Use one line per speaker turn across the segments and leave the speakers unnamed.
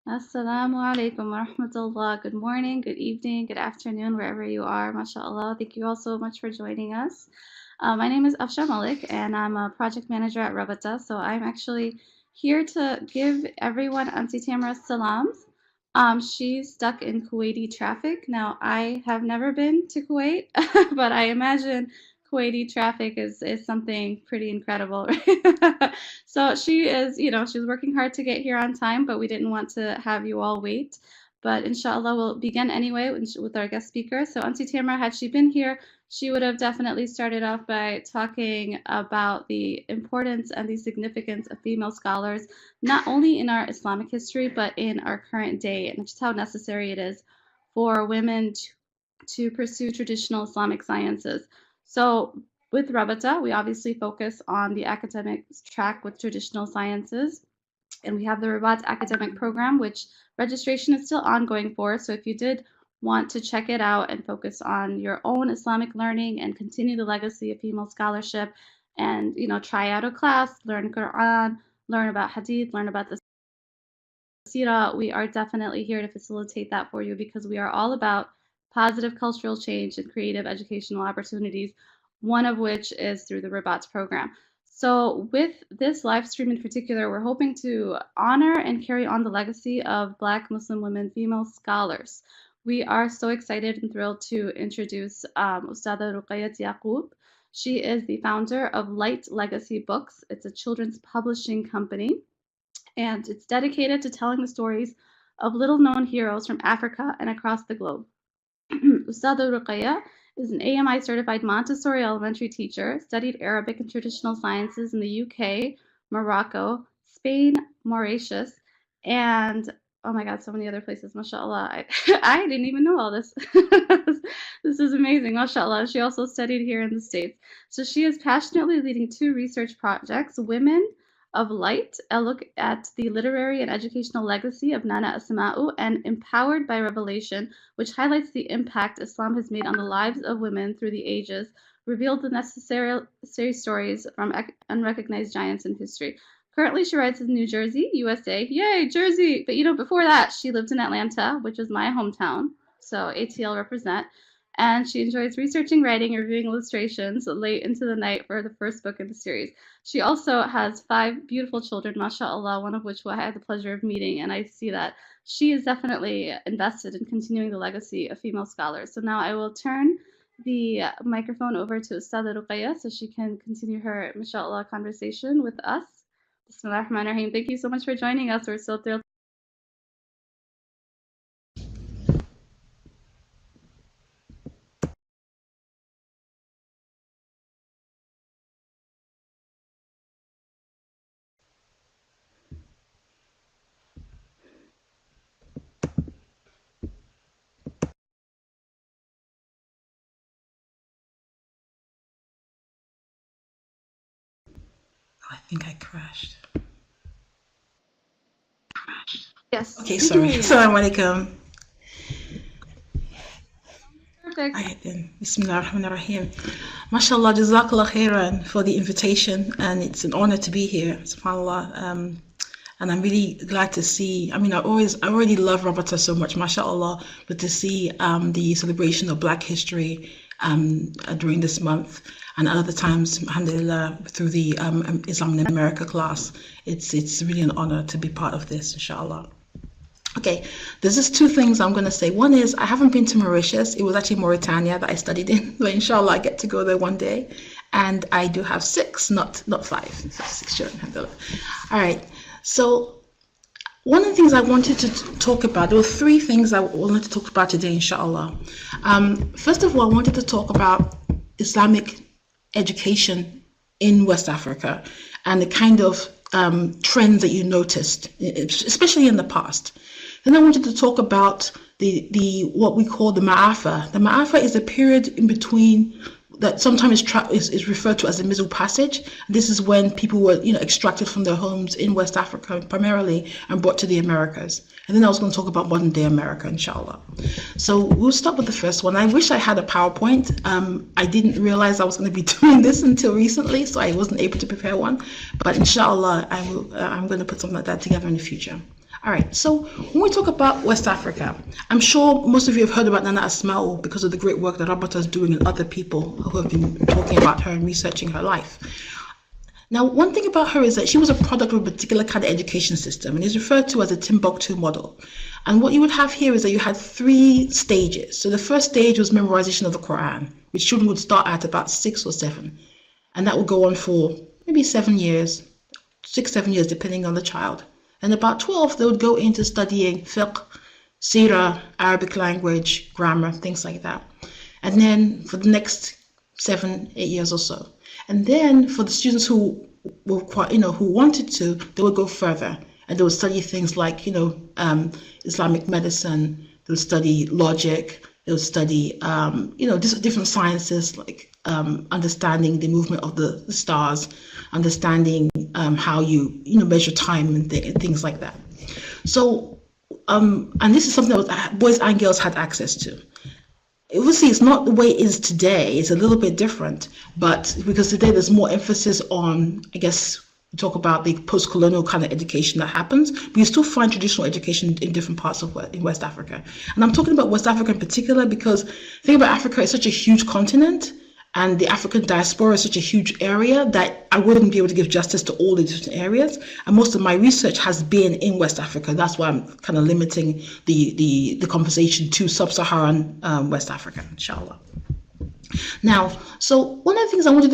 Assalamu alaikum wa rahmatullah. Good morning, good evening, good afternoon, wherever you are. MashaAllah. Thank you all so much for joining us. My name is Afsha Malik, and I'm a project manager at Rabata. So I'm actually here to give everyone Auntie Tamara's salams. She's stuck in Kuwaiti traffic. Now, I have never been to Kuwait, but I imagine Kuwaiti traffic is something pretty incredible. So she is, she's working hard to get here on time, but we didn't want to have you all wait. But inshallah, we'll begin anyway with our guest speaker. So Auntie Tamara, had she been here, she would have definitely started off by talking about the importance and the significance of female scholars, not only in our Islamic history, but in our current day, and just how necessary it is for women to pursue traditional Islamic sciences. So with Rabata, we obviously focus on the academic track with traditional sciences, and we have the Rabata academic program, which registration is still ongoing for. So if you did want to check it out and focus on your own Islamic learning and continue the legacy of female scholarship and, try out a class, learn Quran, learn about Hadith, learn about the Sira, we are definitely here to facilitate that for you because we are all about positive cultural change and creative educational opportunities, one of which is through the Rabats program. So with this live stream in particular, we're hoping to honor and carry on the legacy of Black Muslim women female scholars. We are so excited and thrilled to introduce Ustada Ruqayyat Yaqub. She is the founder of Light Legacy Books. It's a children's publishing company, and it's dedicated to telling the stories of little-known heroes from Africa and across the globe. Ustada Ruqayya is an AMI certified Montessori elementary teacher, studied Arabic and traditional sciences in the UK, Morocco, Spain, Mauritius, and oh my God, so many other places. MashaAllah. I didn't even know all this. This is amazing. MashaAllah. She also studied here in the States. So she is passionately leading two research projects, Women of Light, a look at the literary and educational legacy of Nana Asma'u, and Empowered by Revelation, which highlights the impact Islam has made on the lives of women through the ages, revealed the necessary stories from unrecognized giants in history. Currently, she writes in New Jersey, USA. Yay, Jersey! But before that, she lived in Atlanta, which is my hometown. So ATL represent. And she enjoys researching, writing, and reviewing illustrations late into the night for the first book in the series. She also has 5 beautiful children, mashallah, one of which I had the pleasure of meeting, and I see that she is definitely invested in continuing the legacy of female scholars. So now I will turn the microphone over to Ustada Ruqayya so she can continue her, mashallah, conversation with us. Bismillah ar-Rahman ar-Rahim. Thank you so much for joining us. We're so thrilled.
I think I crashed.
Yes.
Okay, sorry. Assalamu alaikum.
Perfect.
Alright then. Bismillah ar-Rahman ar-Rahim. MashaAllah, Jazakallah khairan for the invitation, and it's an honor to be here, subhanAllah. And I'm really glad to see, I already love Rabata so much, mashallah, but to see the celebration of Black history during this month, and other times, alhamdulillah, through the Islam in America class, it's really an honor to be part of this, inshallah. Okay, there's just 2 things I'm going to say. One is I haven't been to Mauritius. It was actually Mauritania that I studied in, but inshallah I get to go there one day. And I do have 6, not 5, so 6 children, alhamdulillah. All right. So one of the things I wanted to talk about, there were 3 things I wanted to talk about today, inshallah. First of all, I wanted to talk about Islamic education in West Africa and the kind of trends that you noticed, especially in the past. Then I wanted to talk about the what we call the Ma'afa. The Ma'afa is a period in between that sometimes is referred to as the Middle Passage. This is when people were, extracted from their homes in West Africa primarily and brought to the Americas. And then I was going to talk about modern day America, inshallah. So we'll start with the first one. I wish I had a PowerPoint. I didn't realize I was going to be doing this until recently, so I wasn't able to prepare one. But inshallah, I'm going to put something like that together in the future. All right, so when we talk about West Africa, I'm sure most of you have heard about Nana Asma'u because of the great work that Rabata is doing and other people who have been talking about her and researching her life. Now, one thing about her is that she was a product of a particular kind of education system and is referred to as a Timbuktu model. And what you would have here is that you had 3 stages. So the first stage was memorization of the Quran, which children would start at about 6 or 7. And that would go on for maybe 7 years, 6, 7 years, depending on the child. And about 12, they would go into studying fiqh, seerah, Arabic language, grammar, things like that. And then for the next 7, 8 years or so. And then for the students who were quite, who wanted to, they would go further and they would study things like, Islamic medicine, they would study logic, they would study, different sciences like understanding the movement of the stars, understanding how you, measure time and things like that. So, and this is something that boys and girls had access to. Obviously, it's not the way it is today. It's a little bit different, but because today there's more emphasis on, I guess, we talk about the post-colonial kind of education that happens, but you still find traditional education in different parts of in West Africa. And I'm talking about West Africa in particular because the thing about Africa is such a huge continent, and the African diaspora is such a huge area that I wouldn't be able to give justice to all the different areas. And most of my research has been in West Africa. That's why I'm kind of limiting the conversation to sub-Saharan West Africa, inshallah. Now, so one of the things I wanted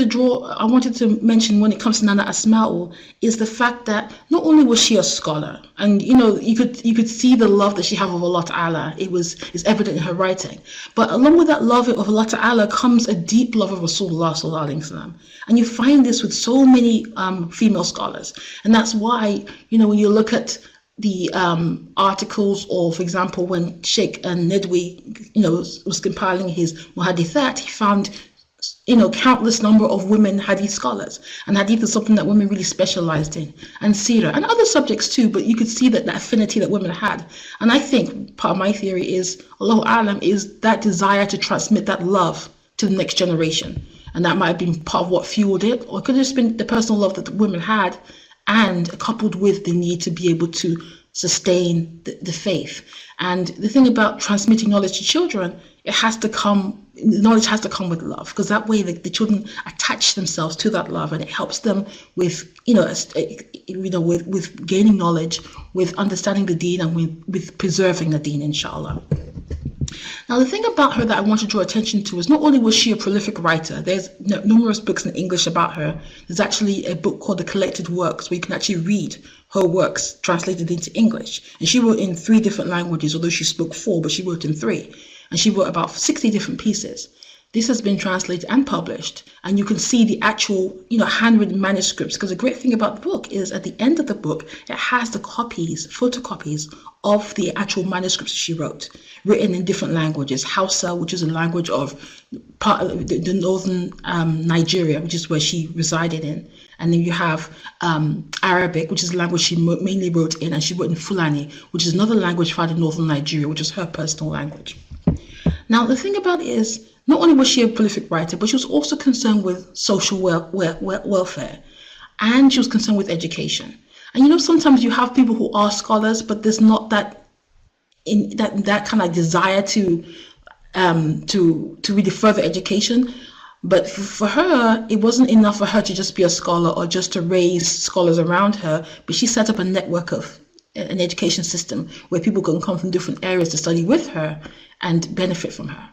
to mention when it comes to Nana Asma'u is the fact that not only was she a scholar, and you could see the love that she had of Allah Ta'ala. It's evident in her writing. But along with that love of Allah Ta'ala comes a deep love of Rasulullah Sallallahu Alaihi Wasallam. And you find this with so many female scholars. And that's why, when you look at the articles, or for example, when Sheikh Nedwi, was compiling his Muhadithat, he found, countless number of women hadith scholars, and hadith is something that women really specialized in, and seerah and other subjects too. But you could see that affinity that women had, and I think part of my theory is, Allahu A'lam, is that desire to transmit that love to the next generation, and that might have been part of what fueled it, or it could have just been the personal love that the women had, and coupled with the need to be able to sustain the faith. And the thing about transmitting knowledge to children, knowledge has to come with love, because that way the children attach themselves to that love, and it helps them with, with gaining knowledge, with understanding the deen, and with preserving the deen, inshallah. Now, the thing about her that I want to draw attention to is not only was she a prolific writer, there's numerous books in English about her. There's actually a book called The Collected Works, where you can actually read her works translated into English. And she wrote in 3 different languages, although she spoke 4, but she wrote in 3. And she wrote about 60 different pieces. This has been translated and published, and you can see the actual, handwritten manuscripts, because the great thing about the book is at the end of the book, it has the photocopies of the actual manuscripts she wrote, written in different languages. Hausa, which is a language of part of the northern Nigeria, which is where she resided in. And then you have Arabic, which is a language she mainly wrote in, and she wrote in Fulani, which is another language found in northern Nigeria, which is her personal language. Now, the thing about it is, not only was she a prolific writer, but she was also concerned with social welfare, and she was concerned with education. And sometimes you have people who are scholars, but there's not that kind of desire to really further education. But for her, it wasn't enough for her to just be a scholar or just to raise scholars around her, but she set up a network of an education system where people can come from different areas to study with her and benefit from her.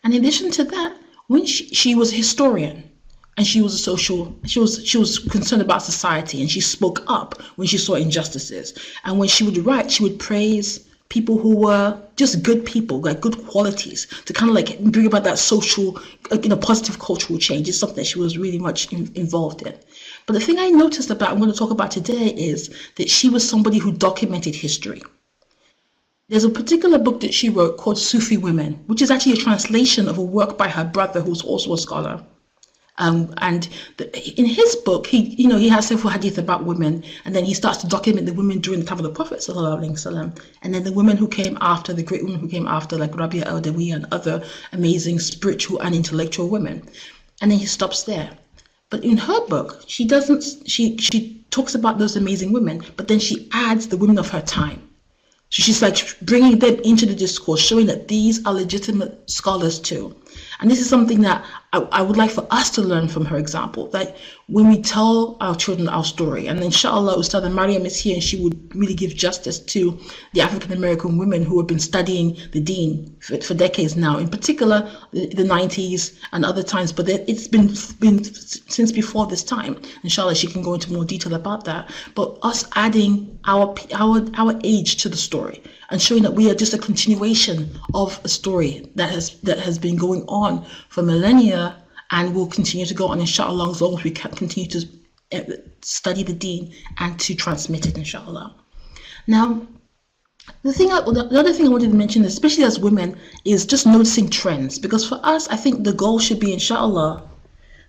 And in addition to that, when she was a historian, and she was she was concerned about society, and she spoke up when she saw injustices. And when she would write, she would praise people who were just good people, like good qualities, to kind of like bring about that social, positive cultural change. It's something that she was really much involved in. But the thing I noticed about, I'm going to talk about today, is that she was somebody who documented history. There's a particular book that she wrote called Sufi Women, which is actually a translation of a work by her brother, who's also a scholar. In his book, he has several hadith about women, and then he starts to document the women during the time of the Prophet sallallahu alaihi wasallam, and then the women who came after, the great women who came after, like Rabia al-Adawi and other amazing spiritual and intellectual women. And then he stops there. But in her book, she talks about those amazing women, but then she adds the women of her time. So she's like bringing them into the discourse, showing that these are legitimate scholars too. And this is something that I would like for us to learn from her example, that when we tell our children our story, and inshallah, Ustad Mariam is here and she would really give justice to the African American women who have been studying the deen for decades now, in particular the 90s and other times, but it's been since before this time. Inshallah, she can go into more detail about that. But us adding our age to the story and showing that we are just a continuation of a story that has been going on for millennia and will continue to go on, inshallah, as long as we can continue to study the deen and to transmit it, inshallah. Now, the other thing I wanted to mention, especially as women, is just noticing trends. Because for us, I think the goal should be, inshallah,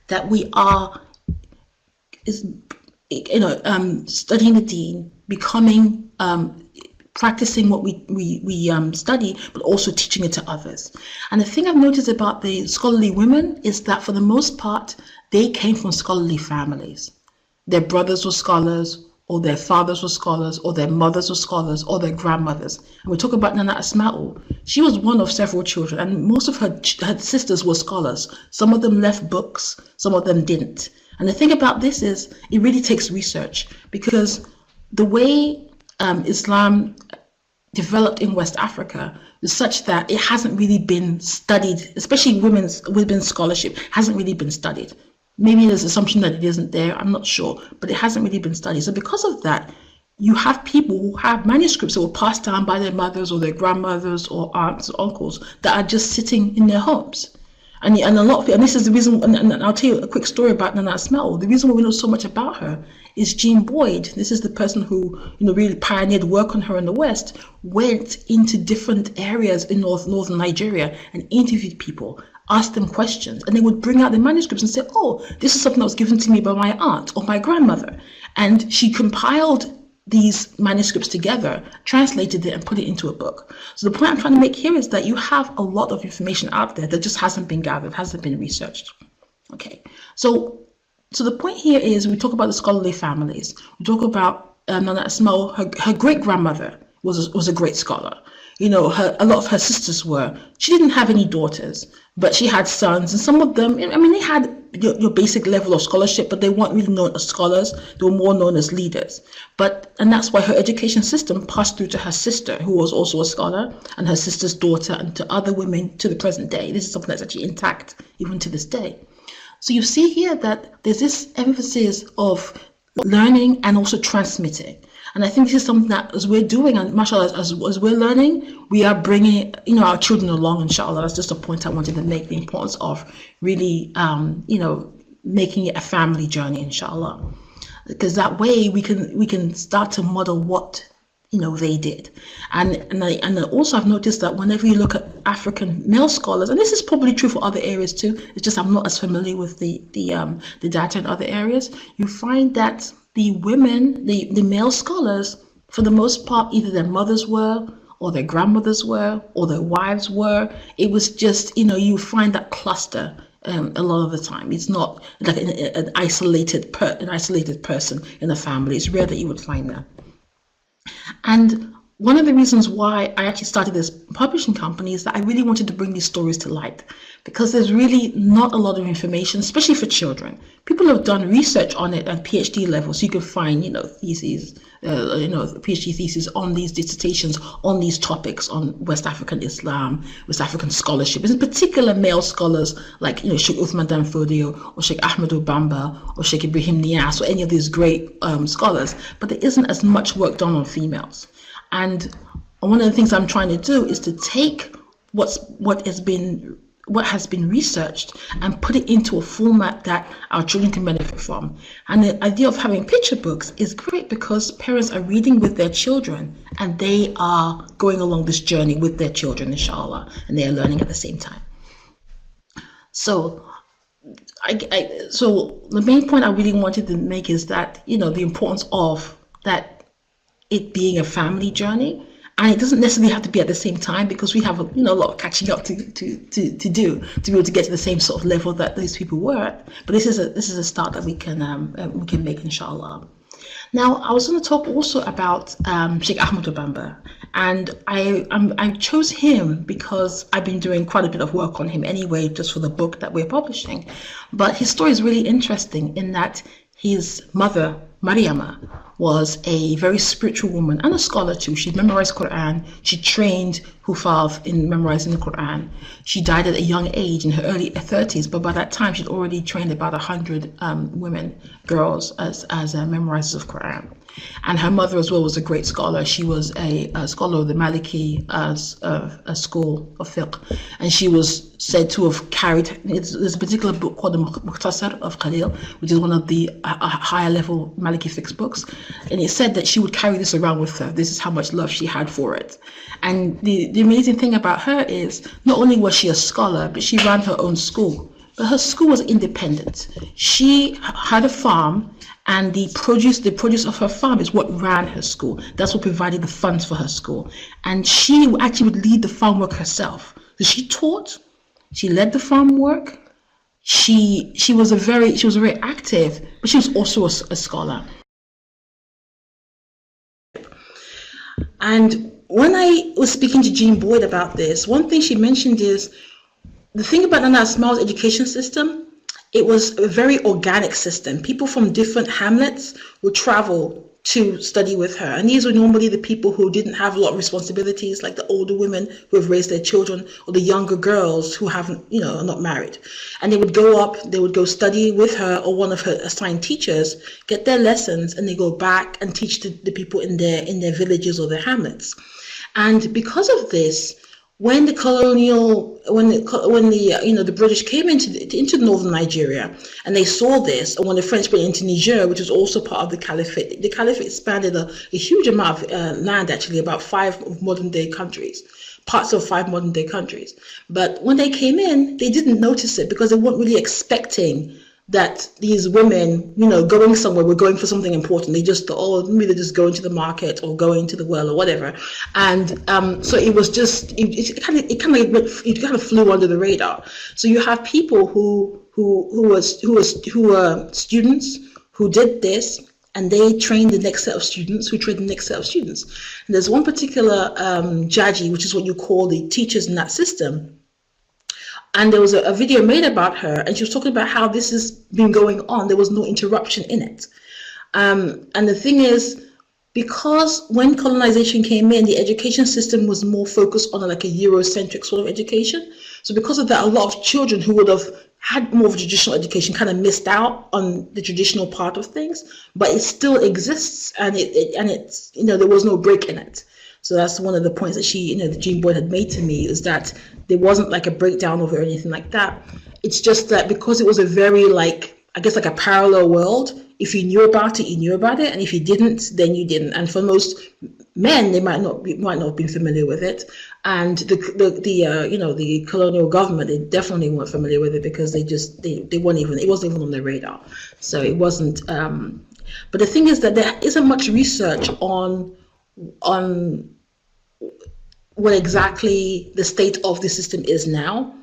that we are, studying the deen, becoming, practicing what we study, but also teaching it to others. And the thing I've noticed about the scholarly women is that for the most part, they came from scholarly families. Their brothers were scholars, or their fathers were scholars, or their mothers were scholars, or their grandmothers. And we talk about Nana Asma'u. She was one of several children, and most of her sisters were scholars. Some of them left books, some of them didn't. And the thing about this is, it really takes research, because the way Islam developed in West Africa is such that it hasn't really been studied, especially women's scholarship hasn't really been studied. Maybe there's an assumption that it isn't there, I'm not sure, but it hasn't really been studied. So because of that, you have people who have manuscripts that were passed down by their mothers or their grandmothers or aunts or uncles that are just sitting in their homes. And a lot of it, and this is the reason, and I'll tell you a quick story about Nana Asma'u. The reason why we know so much about her is Jean Boyd. This is the person who, really pioneered work on her in the West, went into different areas in northern Nigeria and interviewed people, asked them questions, and they would bring out the manuscripts and say, oh, this is something that was given to me by my aunt or my grandmother. And she compiled these manuscripts together, translated it, and put it into a book. So the point I'm trying to make here is that you have a lot of information out there that just hasn't been gathered, hasn't been researched. Okay, so the point here is we talk about the scholarly families. We talk about Nana Asma'u. Her great grandmother was a great scholar. A lot of her sisters were. She didn't have any daughters, but she had sons, and some of them, they had your basic level of scholarship, but they weren't really known as scholars. They were more known as leaders. And that's why her education system passed through to her sister, who was also a scholar, and her sister's daughter, and to other women to the present day. This is something that's actually intact even to this day. So you see here that there's this emphasis of learning and also transmitting. And I think this is something that as we're doing, and mashallah, as we're learning, we are bringing, our children along, inshallah. That's just a point I wanted to make, the importance of really, making it a family journey, inshallah. Because that way we can start to model what, they did. And also I've noticed that whenever you look at African male scholars, and this is probably true for other areas too, it's just I'm not as familiar with the data in other areas, you find that the women, the male scholars, for the most part, either their mothers were, or their grandmothers were, or their wives were. It was just, you find that cluster a lot of the time. It's not like an isolated person in a family. It's rare that you would find that. And one of the reasons why I actually started this publishing company is that I really wanted to bring these stories to light, because there's really not a lot of information, especially for children. People have done research on it at PhD level, so you can find, theses, PhD theses on these dissertations, on these topics, on West African Islam, West African scholarship, in particular male scholars like, Sheikh Uthman Danfodio, or Sheikh Ahmed Obamba, or Sheikh Ibrahim Niasse, or any of these great scholars, but there isn't as much work done on females. And one of the things I'm trying to do is to take what has been researched and put it into a format that our children can benefit from. And the idea of having picture books is great because parents are reading with their children and they are going along this journey with their children, inshallah, and they are learning at the same time. So so the main point I really wanted to make is that, the importance of that, it being a family journey, and it doesn't necessarily have to be at the same time, because we have a lot of catching up to do to be able to get to the same sort of level that those people were at. But this is a start that we can make, inshallah. Now, I was going to talk also about Sheikh Ahmed Bamba, and I chose him because I've been doing quite a bit of work on him anyway, just for the book that we're publishing. But his story is really interesting in that his mother, Mariama, was a very spiritual woman and a scholar too. She memorized Quran. She trained Hufaz in memorizing the Quran. She died at a young age in her early 30s, but by that time she'd already trained about 100 women, girls, as memorizers of Quran. And her mother as well was a great scholar. She was a scholar of the Maliki a school of fiqh, and she was said to have carried. There's a particular book called the Mukhtasar of Khalil, which is one of the higher level Maliki fiqh books, and it said that she would carry this around with her. This is how much love she had for it. And the amazing thing about her is not only was she a scholar, but she ran her own school. But her school was independent. She had a farm, and the produce of her farm is what ran her school. That's what provided the funds for her school. And she actually would lead the farm work herself. So she taught, she led the farm work. She was very active, but she was also a scholar. And when I was speaking to Jean Boyd about this, one thing she mentioned is the thing about Nana Asmau's education system. It was a very organic system. People from different hamlets would travel to study with her. And these were normally the people who didn't have a lot of responsibilities, like the older women who have raised their children, or the younger girls who haven't, are not married. And they would go up, they would go study with her or one of her assigned teachers, get their lessons, and they go back and teach the people in their villages or their hamlets. And because of this, when the British came into northern Nigeria and they saw this, and when the French went into Niger, which was also part of the Caliphate expanded a huge amount of land, actually, about parts of 5 modern day countries. But when they came in, they didn't notice it because they weren't really expecting that these women, going somewhere, were going for something important. They just thought, oh, maybe they're just going to the market or going to the well or whatever. And so it was just, it kind of flew under the radar. So you have people who were students who did this, and they trained the next set of students who trained the next set of students. And there's one particular Jaji, which is what you call the teachers in that system. And there was a video made about her, and she was talking about how this has been going on. There was no interruption in it. And the thing is, because when colonization came in, the education system was more focused on like a Eurocentric sort of education. So because of that, a lot of children who would have had more of a traditional education kind of missed out on the traditional part of things, but it still exists, and it's there was no break in it. So that's one of the points that Jean Boyd had made to me, is that there wasn't like a breakdown of it or anything like that. It's just that because it was a very like a parallel world, if you knew about it, you knew about it, and if you didn't, then you didn't. And for most men, they might not have been familiar with it. And the colonial government, they definitely weren't familiar with it because they weren't even, it wasn't even on their radar. So it wasn't. But the thing is that there isn't much research on what exactly the state of the system is now.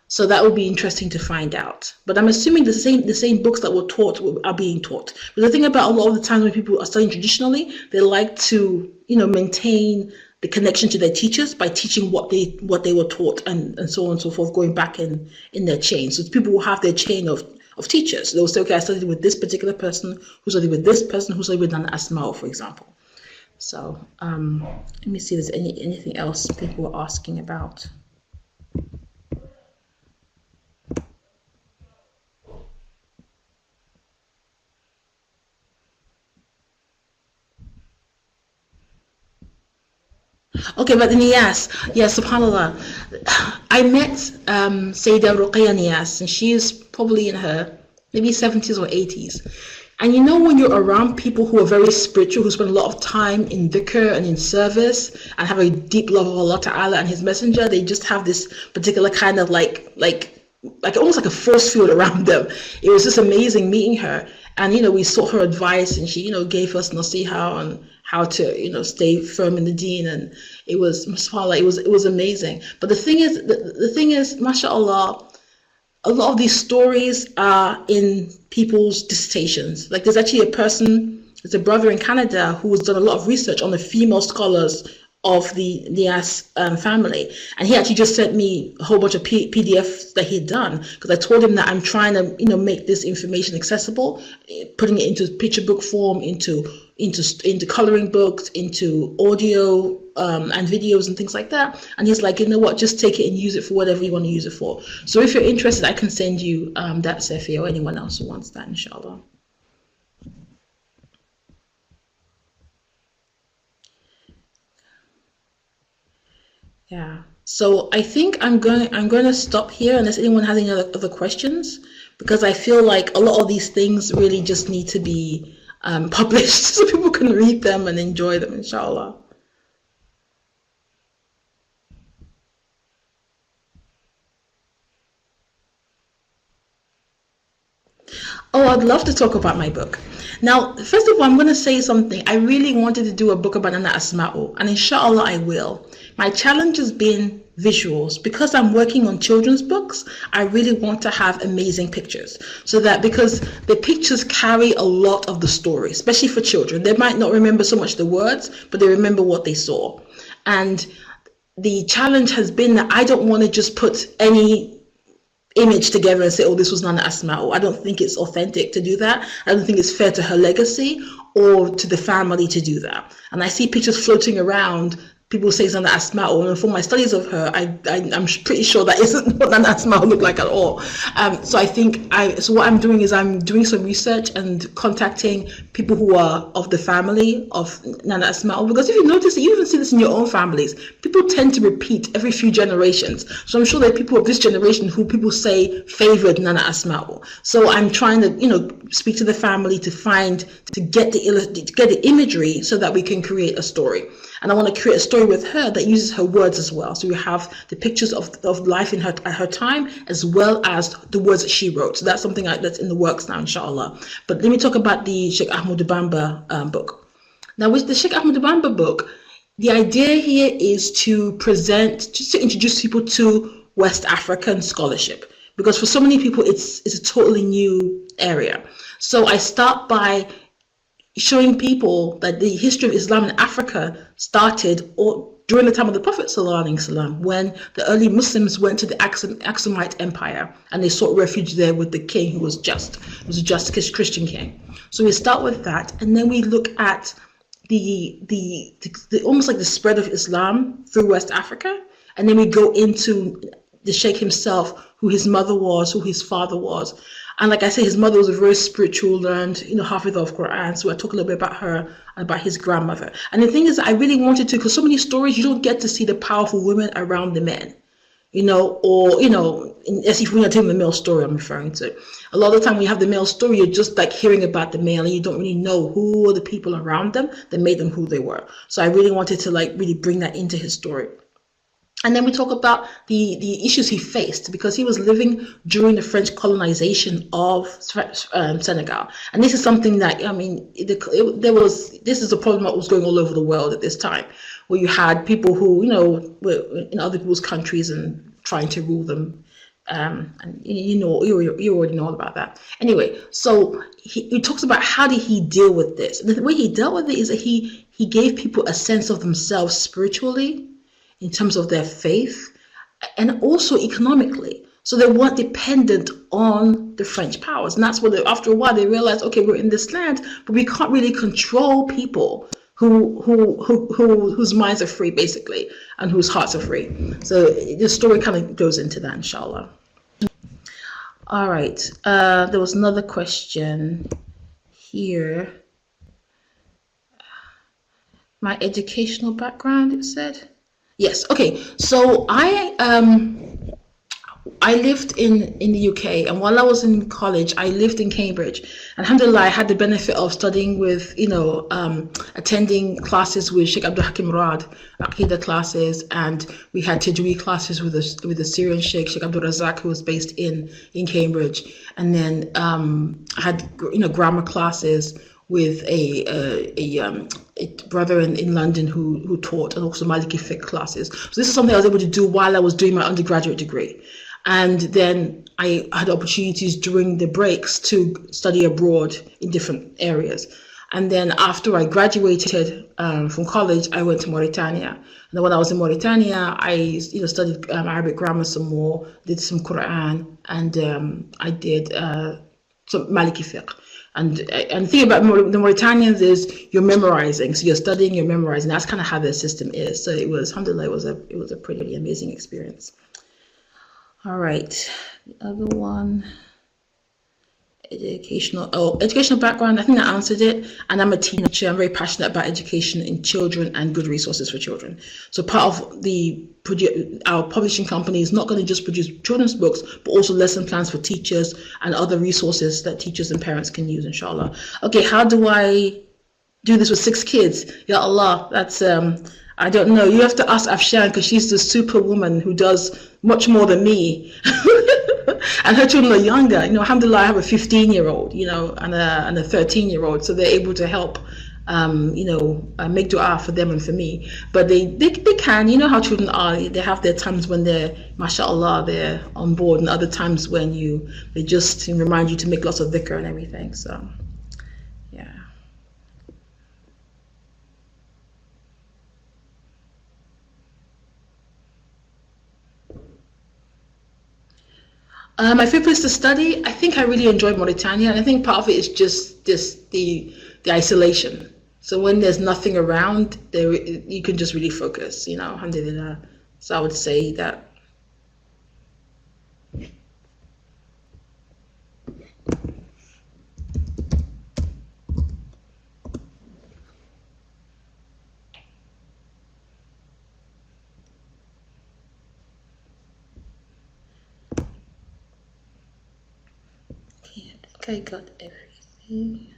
So that would be interesting to find out. But I'm assuming the same books that were taught are being taught. But the thing about a lot of the times when people are studying traditionally, they like to maintain the connection to their teachers by teaching what they were taught, and so on and so forth, going back in their chain. So people will have their chain of teachers. They'll say, okay, I studied with this particular person, who studied with this person, who studied with Nana Asmau, for example. So let me see if there's anything else people were asking about. Okay, but Niyas, yes, subhanAllah. I met Sayyidah Ruqayya Niyas, and she is probably in her maybe 70s or 80s. And when you're around people who are very spiritual, who spend a lot of time in dhikr and in service and have a deep love of Allah Ta'ala and His Messenger, they just have this particular kind of like almost like a force field around them. It was just amazing meeting her. And, we sought her advice, and she, gave us nasiha on how to, stay firm in the deen. And it was, mashallah, it was amazing. But the thing is, mashallah, a lot of these stories are in people's dissertations. Like there's actually a person there's a brother in Canada who's done a lot of research on the female scholars of the Nias family, and he actually just sent me a whole bunch of PDFs that he'd done, because I told him that I'm trying to make this information accessible, putting it into picture book form, into coloring books, into audio and videos and things like that. And he's like, you know what, just take it and use it for whatever you want to use it for. So if you're interested, I can send you that, Sefi, or anyone else who wants that, inshallah. Yeah. So I think I'm going to stop here unless anyone has any other questions, because I feel like a lot of these things really just need to be published so people can read them and enjoy them, inshallah. Oh, I'd love to talk about my book. Now, first of all, I'm going to say something. I really wanted to do a book about Nana Asma'u, and inshallah I will. My challenge has been visuals. Because I'm working on children's books, I really want to have amazing pictures. So that, because the pictures carry a lot of the story, especially for children. They might not remember so much the words, but they remember what they saw. And the challenge has been that I don't want to just put any image together and say, oh, this was Nana Asma'u. I don't think it's authentic to do that. I don't think it's fair to her legacy or to the family to do that. And I see pictures floating around. People say it's Nana Asma'u, and from my studies of her, I'm pretty sure that isn't what Nana Asma'u looked like at all. So I think so what I'm doing is I'm doing some research and contacting people who are of the family of Nana Asma'u, because if you notice, you even see this in your own families, people tend to repeat every few generations. So I'm sure there are people of this generation who people say favored Nana Asma'u. So I'm trying to, speak to the family to get the imagery so that we can create a story. And I want to create a story with her that uses her words as well. So we have the pictures of life in her time, as well as the words that she wrote. So that's something that's in the works now, inshallah. But let me talk about the Sheikh Ahmadu Bamba book. Now, with the Sheikh Ahmadu Bamba book, the idea here is to introduce people to West African scholarship. Because for so many people, it's a totally new area. So I start by showing people that the history of Islam in Africa started during the time of the Prophet ﷺ, when the early Muslims went to the Aksumite Empire and they sought refuge there with the king who was just. It was a just Christian king. So we start with that, and then we look at the almost like the spread of Islam through West Africa, and then we go into the Sheikh himself, who his mother was, who his father was. And like I said, his mother was a very spiritual, learned, Hafidh of Quran. So I talk a little bit about her and about his grandmother. And the thing is, I really wanted to, because so many stories, you don't get to see the powerful women around the men, as if we're not telling the male story I'm referring to. A lot of the time when you have the male story, you're just like hearing about the male, and you don't really know who are the people around them that made them who they were. So I really wanted to really bring that into his story. And then we talk about the issues he faced, because he was living during the French colonization of Senegal. And this is something that, this is a problem that was going all over the world at this time, where you had people who, were in other people's countries and trying to rule them. And you already know all about that. Anyway, so he talks about how did he deal with this. The way he dealt with it is that he gave people a sense of themselves spiritually, in terms of their faith, and also economically. So they weren't dependent on the French powers. And that's what after a while they realized, okay, we're in this land, but we can't really control people whose minds are free, basically, and whose hearts are free. So the story kind of goes into that, inshallah. All right, there was another question here. My educational background, it said. Yes. Okay. So I lived in the UK, and while I was in college, I lived in Cambridge. Alhamdulillah, I had the benefit of studying with, attending classes with Sheikh Abdul Hakim Rad, Aqidah classes, and we had Tajweed classes with the Syrian Sheikh Abdul Razak, who was based in Cambridge, and then I had grammar classes with a brother in London who taught, and also Maliki fiqh classes. So this is something I was able to do while I was doing my undergraduate degree. And then I had opportunities during the breaks to study abroad in different areas. And then after I graduated from college, I went to Mauritania. And then when I was in Mauritania, I studied Arabic grammar some more, did some Quran, and I did some Maliki fiqh. And the thing about the Mauritanians is you're memorizing, so you're studying, you're memorizing. That's kind of how their system is. So it was, alhamdulillah, it was a pretty amazing experience. All right, the other one. Educational background, I think I answered it. And I'm a teacher. I'm very passionate about education in children and good resources for children. So part of our publishing company is not going to just produce children's books, but also lesson plans for teachers and other resources that teachers and parents can use, inshallah. Okay, how do I do this with 6 kids? Ya Allah, that's I don't know. You have to ask Afshan, because she's the superwoman who does much more than me. And her children are younger. Alhamdulillah, I have a 15-year-old, and a 13-year-old, so they're able to help, make dua for them and for me. But they can, how children are. They have their times when they're, mashallah, they're on board, and other times when they just remind you to make lots of dhikr and everything. So, yeah. My favorite place to study, I think I really enjoyed Mauritania, and I think part of it is just the isolation. So when there's nothing around, you can just really focus, alhamdulillah. So I would say that. I got everything.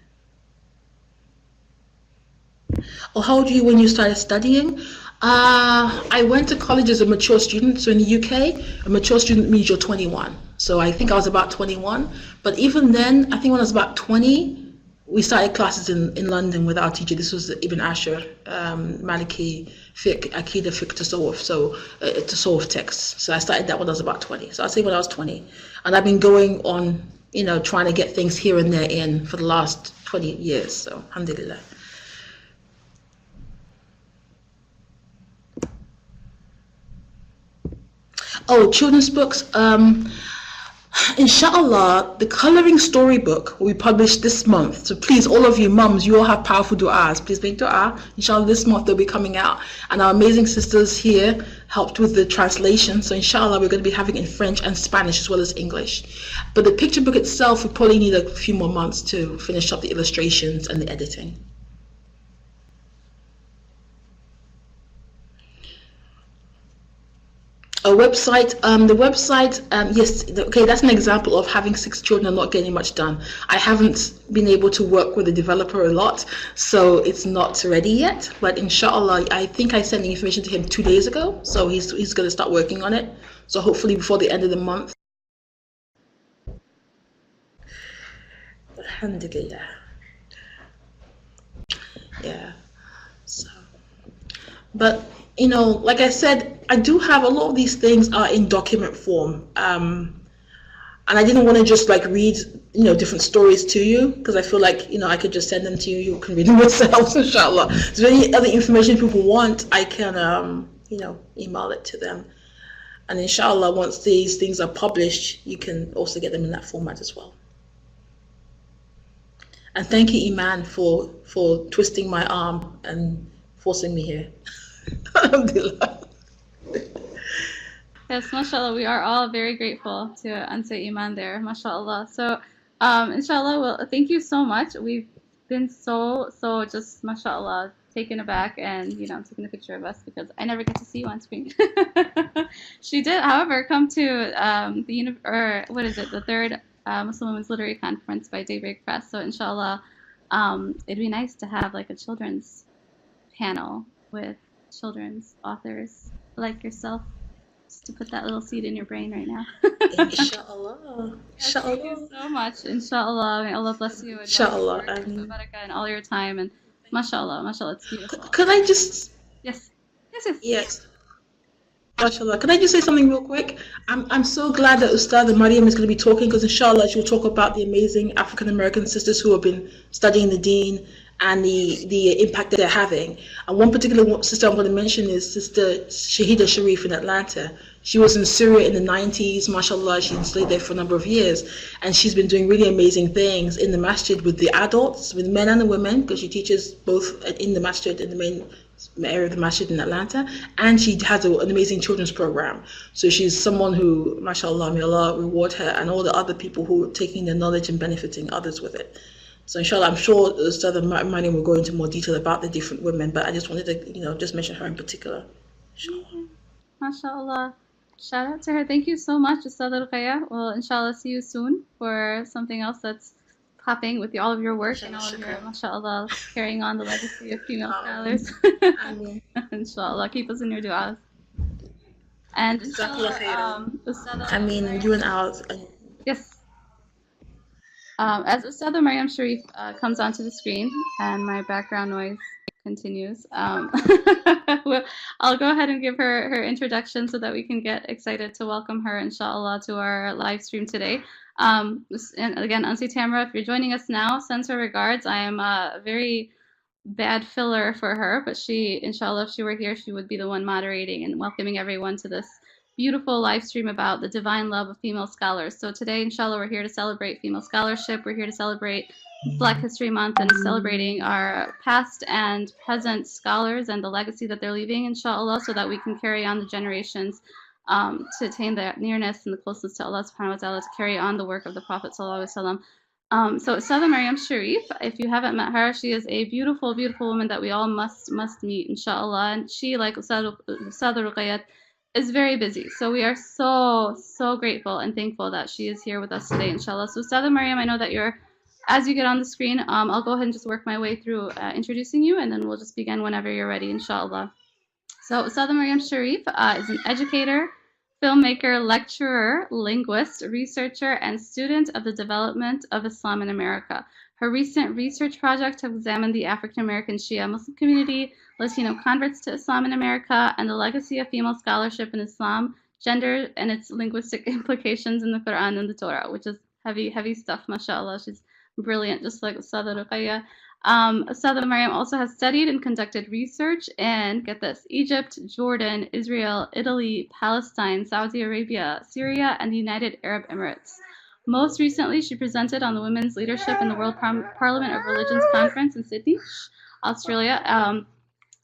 Oh, how old were you when you started studying? I went to college as a mature student. So in the UK, a mature student means you're 21. So I think I was about 21. But even then, I think when I was about 20, we started classes in London with our teacher. This was Ibn Ashur, Maliki fiqh, Akida fiqh Tasawwuf, so Tasawwuf texts. So I started that when I was about 20. So I'd say when I was 20. And I've been going on, trying to get things here and there in for the last 20 years. So, alhamdulillah. Oh, children's books. Inshallah, the coloring storybook will be published this month. So please, all of you mums, you all have powerful du'as. Please make du'a. Inshallah, this month they'll be coming out. And our amazing sisters here helped with the translation. So inshallah, we're going to be having it in French and Spanish as well as English. But the picture book itself, we probably need a few more months to finish up the illustrations and the editing. A website, the website, yes, okay, that's an example of having 6 children and not getting much done. I haven't been able to work with the developer a lot, so it's not ready yet, but inshallah, I think I sent the information to him 2 days ago, so he's going to start working on it, so hopefully before the end of the month. Alhamdulillah. Yeah, so, but like I said, I do have a lot of these things are in document form, and I didn't want to just read different stories to you, because I feel like I could just send them to you. You can read them yourselves, inshallah. So any other information people want, I can email it to them, and inshallah, once these things are published, you can also get them in that format as well. And thank you, Iman, for twisting my arm and forcing me here. Alhamdulillah.
Yes, mashallah, we are all very grateful to Ansa Iman there, mashallah. So, inshallah, well, thank you so much. We've been so just, mashallah, taken aback and, taking a picture of us because I never get to see you on screen. She did, however, come to the third Muslim Women's Literary Conference by Daybreak Press. So, inshallah, it'd be nice to have a children's panel with children's authors like yourself, just to put that little seed in your brain right now.
Inshallah.
Yes, thank you so much. Inshallah. May Allah bless you.
Inshallah.
And barakah and all your time. And mashallah, it's beautiful.
Could I just...
Yes.
Yes. MashaAllah. Can I just say something real quick? I'm so glad that Ustad Mariam is going to be talking, because inshallah she'll talk about the amazing African American sisters who have been studying the Deen and the impact they're having. And one particular sister I'm going to mention is Sister Shahida Sharif in Atlanta. She was in Syria in the 90s, mashallah. She stayed there for a number of years, and she's been doing really amazing things in the masjid with the adults, with men and the women, because she teaches both in the masjid, in the main area of the masjid in Atlanta, and she has an amazing children's program. So she's someone who, mashallah, may Allah reward her and all the other people who are taking their knowledge and benefiting others with it. So inshallah, I'm sure Ustad Mariam will go into more detail about the different women, but I just wanted to, just mention her in particular. Inshallah.
MashaAllah. Shout out to her. Thank you so much, Ustad Ruqayya. Well, inshallah, see you soon for something else that's popping with all of your work and all of your, mashallah, carrying on the legacy of female scholars. Inshallah, keep us in your du'as. And inshallah,
I mean, you and ours.
Yes. As Ustad Mariam Sharif comes onto the screen and my background noise continues, well, I'll go ahead and give her introduction so that we can get excited to welcome her, inshallah, to our live stream today. And again, Auntie Tamara, if you're joining us now, send her regards. I am a very bad filler for her, but she, inshallah, if she were here, she would be the one moderating and welcoming everyone to this beautiful live stream about the divine love of female scholars. So today, inshallah, we're here to celebrate female scholarship. We're here to celebrate Black History Month and celebrating our past and present scholars and the legacy that they're leaving, inshallah, so that we can carry on the generations to attain the nearness and the closeness to Allah subhanahu wa ta'ala, to carry on the work of the Prophet sallallahu alaihi wasallam. So Ustadha Mariam Sharif, if you haven't met her, she is a beautiful, beautiful woman that we all must meet, inshallah. And she, like Ustadha Ruqayyat, is very busy. So we are so grateful and thankful that she is here with us today, inshallah. So Ustadha Mariam, I know that as you get on the screen, I'll go ahead and just work my way through introducing you, and then we'll just begin whenever you're ready, inshallah. So Ustadha Mariam Sharif is an educator, filmmaker, lecturer, linguist, researcher, and student of the development of Islam in America. Her recent research project has examined the African American Shia Muslim community, Latino converts to Islam in America, and the legacy of female scholarship in Islam, gender, and its linguistic implications in the Quran and the Torah, which is heavy stuff, mashallah. She's brilliant, just like Ustadha Ruqayya. Ustadha Mariam also has studied and conducted research in, get this, Egypt, Jordan, Israel, Italy, Palestine, Saudi Arabia, Syria, and the United Arab Emirates. Most recently, she presented on the Women's Leadership in the World Parliament of Religions Conference in Sydney, Australia,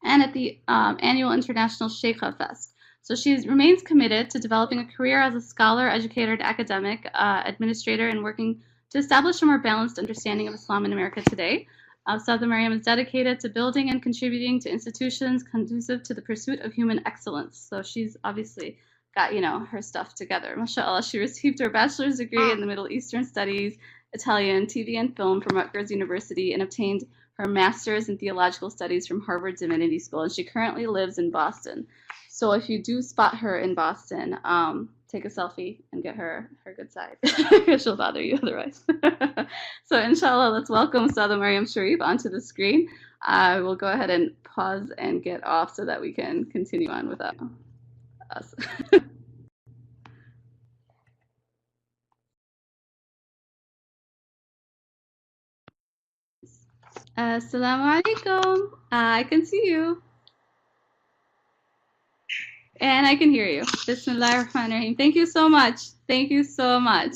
and at the annual International Sheikha Fest. So she remains committed to developing a career as a scholar, educator, and academic administrator, and working to establish a more balanced understanding of Islam in America today. Ustadha Mariam is dedicated to building and contributing to institutions conducive to the pursuit of human excellence. So she's obviously got, her stuff together. MashaAllah, she received her bachelor's degree in the Middle Eastern Studies, Italian, TV and Film from Rutgers University, and obtained her master's in theological studies from Harvard Divinity School. And she currently lives in Boston. So if you do spot her in Boston, take a selfie and get her good side, because she'll bother you otherwise. So inshallah, let's welcome Ustadha Mariam Sharif onto the screen. I will go ahead and pause and get off so that we can continue on with us. Assalamu alaikum. I can see you. And I can hear you. Bismillahirrahmanirrahim. Thank you so much. Thank you so much.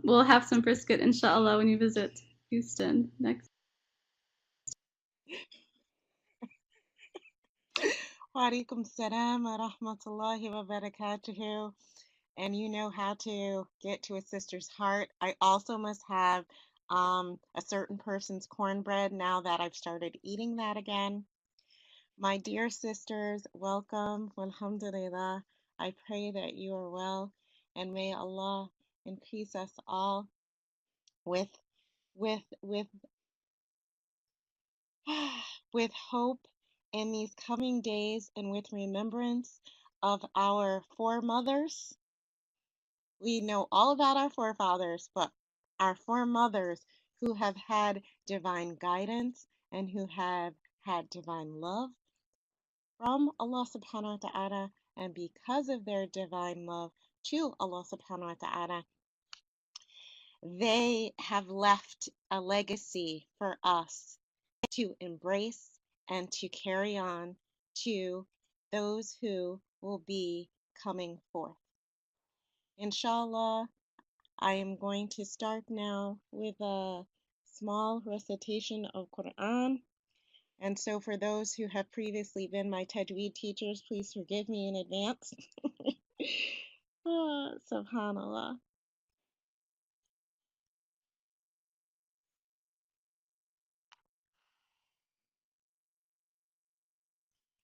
We'll have some brisket, inshallah, when you visit Houston next.
Wa alaikum salam wa rahmatullahi wa barakatuhu. And you know how to get to a sister's heart. I also must have a certain person's cornbread now that I've started eating that again. My dear sisters, welcome. Alhamdulillah. I pray that you are well, and may Allah increase us all with hope in these coming days, and with remembrance of our foremothers. We know all about our forefathers, but our foremothers who have had divine guidance and who have had divine love from Allah subhanahu wa ta'ala, and because of their divine love to Allah subhanahu wa ta'ala, They have left a legacy for us to embrace and to carry on to those who will be coming forth. Inshallah, I am going to start now with a small recitation of Quran. And so for those who have previously been my Tajweed teachers, please forgive me in advance. Subhanallah.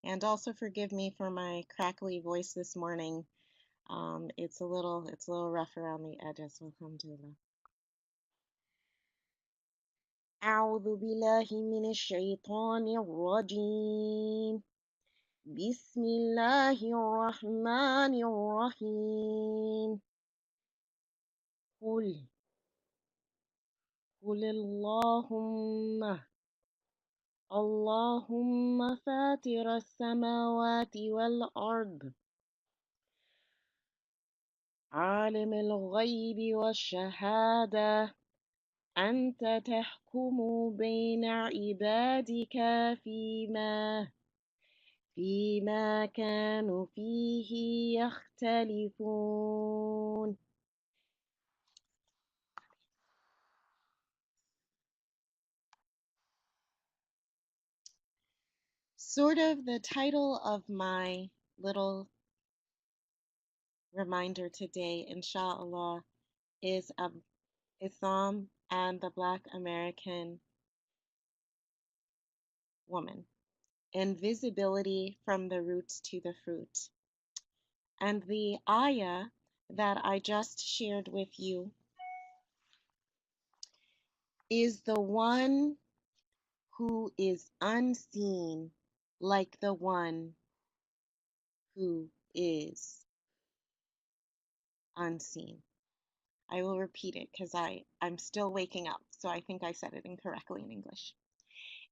And also forgive me for my crackly voice this morning. It's a little rough around the edges. Alhamdulillah. أعوذ بالله من الشيطان الرجيم بسم الله الرحمن الرحيم قل قل اللهم فاطر السماوات والأرض عالم الغيب والشهادة أنت تحكم بين عبادك فيما كانوا فيه يختلفون. Sort of the title of my little reminder today, inshallah, is Islam and the Black American woman. Invisibility from the roots to the fruit. And the ayah that I just shared with you is the one who is unseen, like the one who is unseen. I will repeat it because I'm still waking up, so I think I said it incorrectly in English.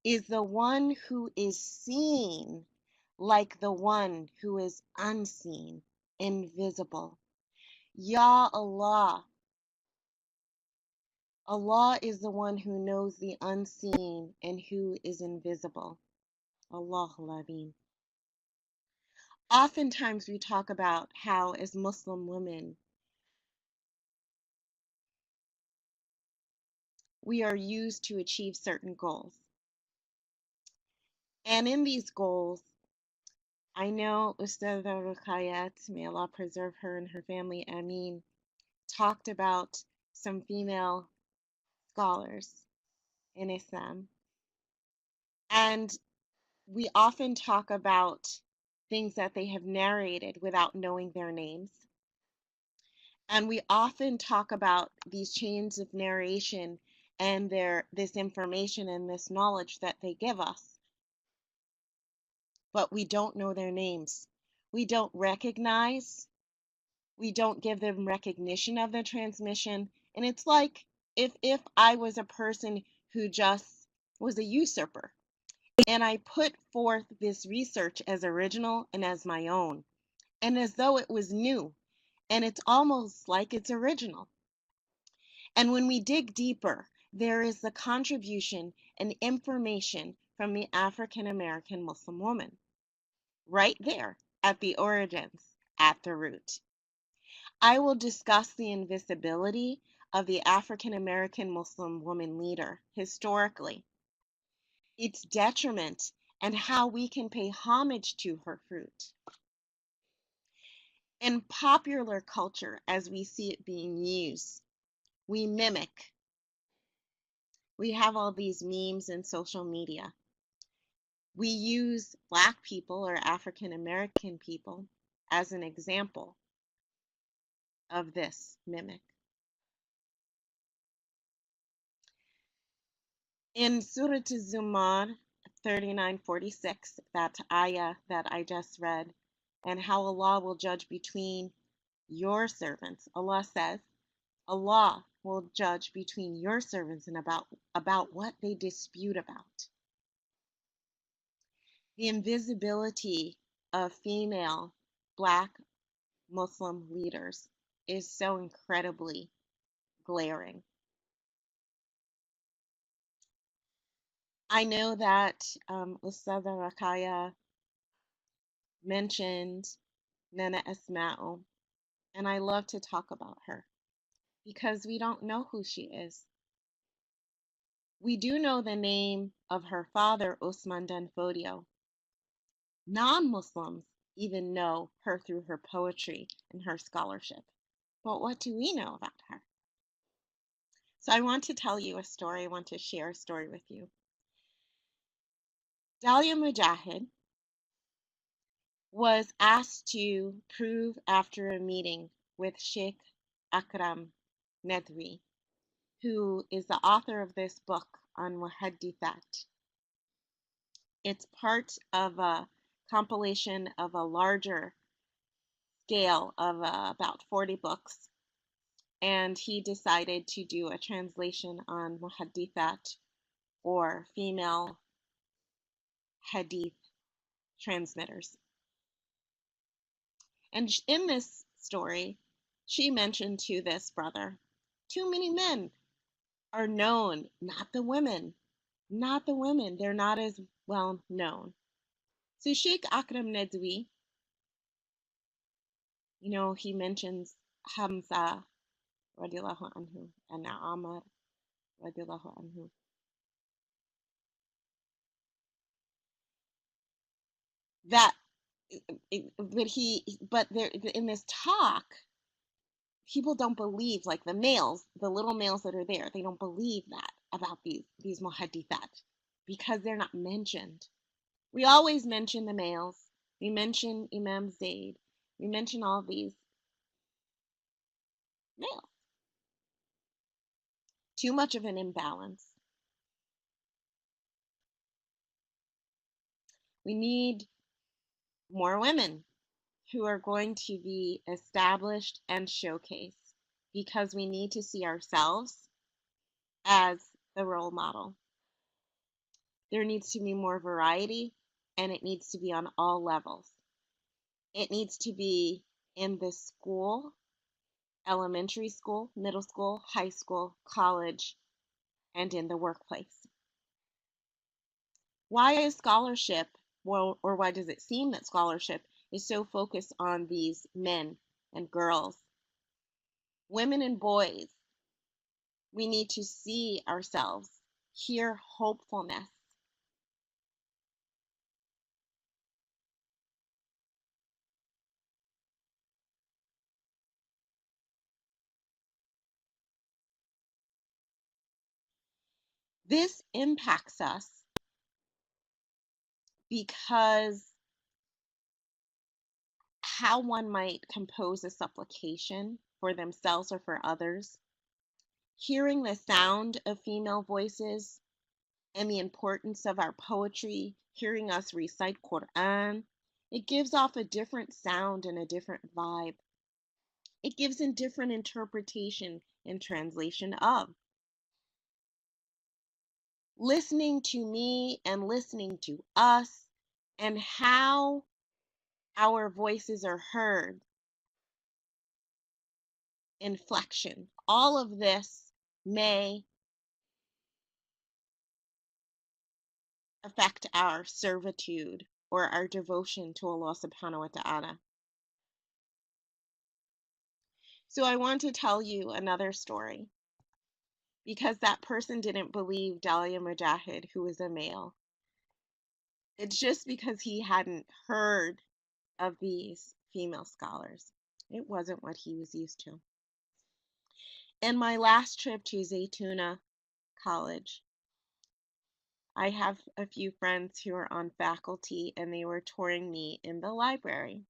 Is the one who is seen like the one who is unseen, invisible. Ya Allah. Allah is the one who knows the unseen and who is invisible. Allahul Azim. Oftentimes we talk about how, as Muslim women, we are used to achieve certain goals. And in these goals, I know Ustadha Ruqayyat, may Allah preserve her and her family, Ameen, talked about some female scholars in Islam. And we often talk about things that they have narrated without knowing their names. And we often talk about these chains of narration and this information and this knowledge that they give us. But we don't know their names. We don't recognize, we don't give them recognition of the transmission. And it's like if I was a person who just was a usurper and I put forth this research as original and as my own, and as though it was new, and it's almost like it's original. And when we dig deeper, there is the contribution and information from the African American Muslim woman, right there at the origins, at the root. I will discuss the invisibility of the African American Muslim woman leader historically, its detriment, and how we can pay homage to her fruit. In popular culture, as we see it being used, we mimic. We have all these memes in social media. We use Black people or African American people as an example of this mimic. In Surah Az-Zumar 39:46, that ayah that I just read, and how Allah will judge between your servants. Allah says, Allah will judge between your servants and about what they dispute about. The invisibility of female Black Muslim leaders is so incredibly glaring. I know that Ustadha Rakaya mentioned Nana Esma'u, and I love to talk about her because we don't know who she is. We do know the name of her father, Usman Dan Fodio. Non-Muslims even know her through her poetry and her scholarship. But what do we know about her? So I want to tell you a story. I want to share a story with you. Dalia Mujahid was asked to prove after a meeting with Sheikh Akram Nedwi, who is the author of this book on Muhaddithat. It's part of a compilation of a larger scale of about 40 books, and he decided to do a translation on Muhaddithat, or female hadith transmitters. And in this story, she mentioned to this brother, too many men are known, not the women. Not the women. They're not as well known. So Sheikh Akram Nedwi, he mentions Hamza radiallahu anhu and Amr radiallahu anhu. That, but there in this talk, people don't believe, like the males, the little males that are there, they don't believe that about these muhaddithat because they're not mentioned. We always mention the males. We mention Imam Zayd. We mention all these males. Too much of an imbalance. We need more women who are going to be established and showcased because we need to see ourselves as the role model. There needs to be more variety, and it needs to be on all levels. It needs to be in the school, elementary school, middle school, high school, college, and in the workplace. Why is scholarship, or why does it seem that scholarship is so focused on these men and girls? Women and boys, we need to see ourselves, hear hopefulness. This impacts us because how one might compose a supplication for themselves or for others, hearing the sound of female voices and the importance of our poetry, hearing us recite Quran, it gives off a different sound and a different vibe. It gives a different interpretation and translation of. Listening to me and listening to us and how our voices are heard, inflection, all of this may affect our servitude or our devotion to Allah subhanahu wa ta'ala. So I want to tell you another story because that person didn't believe Dalia Mujahid, who was a male. It's just because he hadn't heard of these female scholars. It wasn't what he was used to. In my last trip to Zaytuna College, I have a few friends who are on faculty and they were touring me in the library.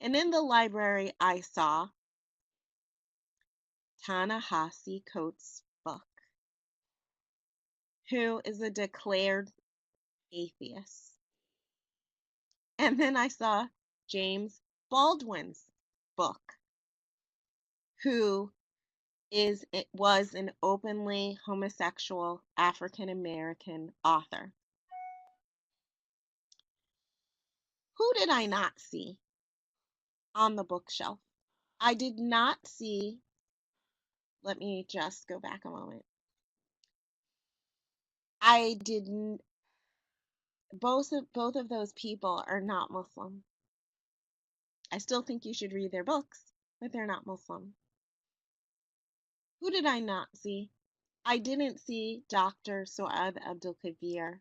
And in the library, I saw Ta-Nehisi Coates' book, who is a declared atheist. And then I saw James Baldwin's book, who was an openly homosexual African American author. Who did I not see on the bookshelf? I did not see, let me just go back a moment. I didn't, both of those people are not Muslim. I still think you should read their books, but they're not Muslim. Who did I not see? I didn't see Dr. Suad Abdul Kabir,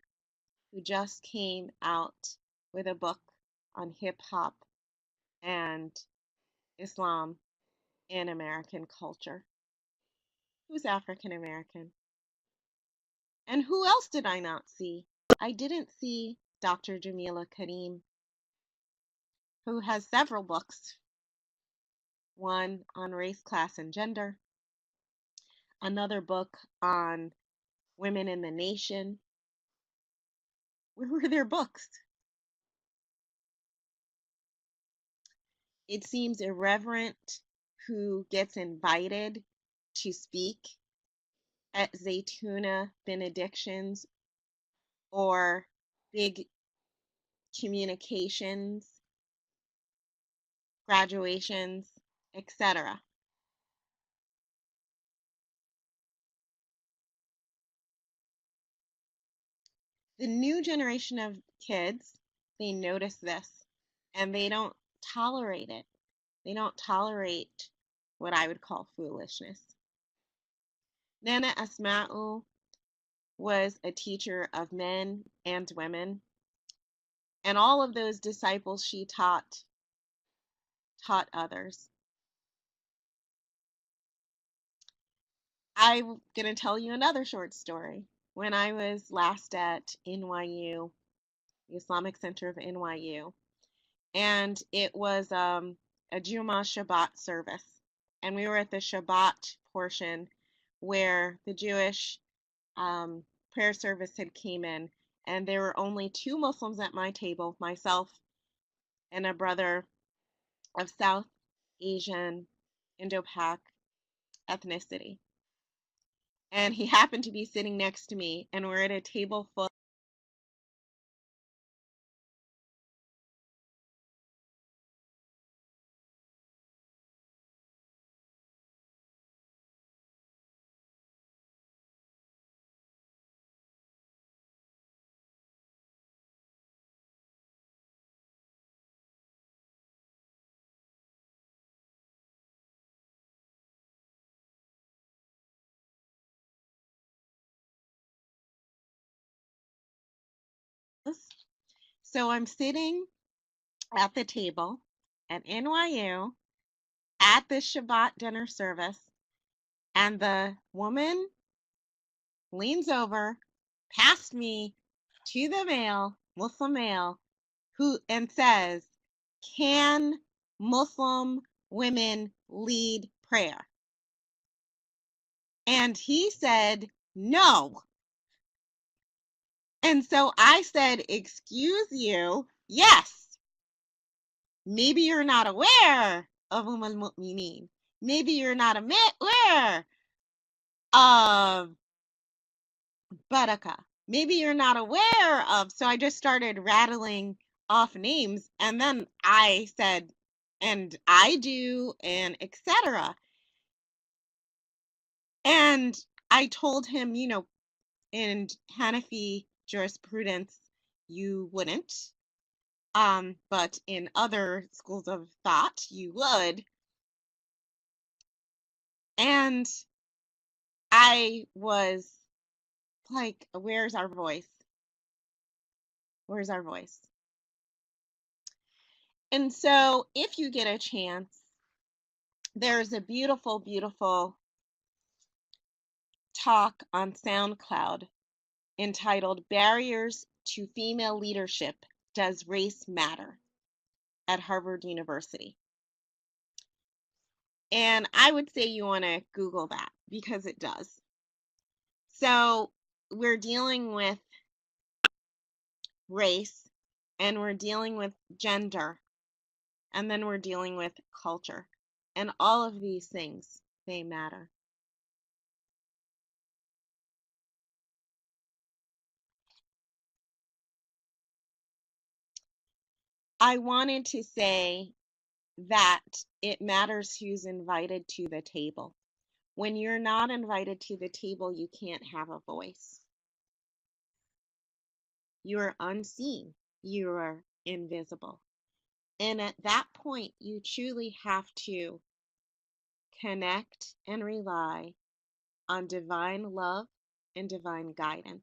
who just came out with a book on hip hop and Islam in American culture. Who's African American? And who else did I not see? I didn't see Dr. Jamila Karim, who has several books, one on race, class, and gender, another book on women in the nation. Where were their books? It seems irreverent who gets invited to speak at Zaytuna benedictions or big communications, graduations, etc. The new generation of kids, they notice this and they don't tolerate it. They don't tolerate what I would call foolishness. Nana Asma'u was a teacher of men and women, and all of those disciples she taught others. I'm going to tell you another short story. When I was last at NYU, the Islamic Center of NYU, and it was a Jummah Shabbat service, and we were at the Shabbat portion where the Jewish prayer service had came in, and there were only two Muslims at my table, myself and a brother of South Asian, Indo-Pak ethnicity. And he happened to be sitting next to me, and we're at a table full of us. So I'm sitting at the table at NYU at the Shabbat dinner service, and the woman leans over past me to the male, Muslim male, who and says, "Can Muslim women lead prayer?" And he said, "No." And so I said, "Excuse you, yes. Maybe you're not aware of al-Mu'mineen. Maybe you're not aware of Baraka. Maybe you're not aware of." So I just started rattling off names, and then I said, "And I do," and etc. And I told him, in Hanafi jurisprudence, you wouldn't. But in other schools of thought, you would. And I was like, where's our voice? Where's our voice? And so if you get a chance, there's a beautiful, beautiful talk on SoundCloud entitled Barriers to Female Leadership, Does Race Matter? At Harvard University. And I would say you want to Google that because it does. So we're dealing with race, and we're dealing with gender, and then we're dealing with culture. And all of these things, they matter. I wanted to say that it matters who's invited to the table. When you're not invited to the table, you can't have a voice. You are unseen. You are invisible. And at that point, you truly have to connect and rely on divine love and divine guidance.